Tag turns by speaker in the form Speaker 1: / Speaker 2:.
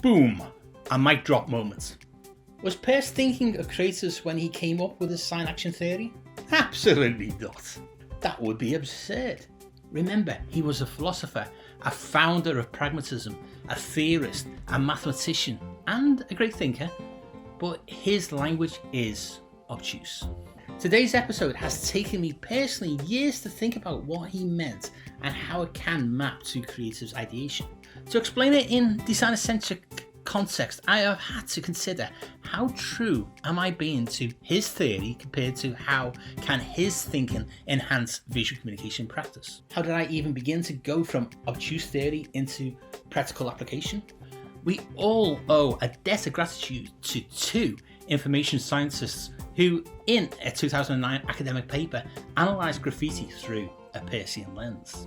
Speaker 1: Boom! A mic drop moment. Was Peirce thinking of creatives when he came up with his sign action theory? Absolutely not. That would be absurd. Remember, he was a philosopher, a founder of pragmatism, a theorist, a mathematician, and a great thinker, but his language is obtuse. Today's episode has taken me personally years to think about what he meant and how it can map to creative's ideation. To explain it in designer-centric context, I have had to consider how true am I being to his theory compared to how can his thinking enhance visual communication practice. How did I even begin to go from obtuse theory into practical application? We all owe a debt of gratitude to two information scientists who, in a 2009 academic paper, analysed graffiti through a Peircean lens.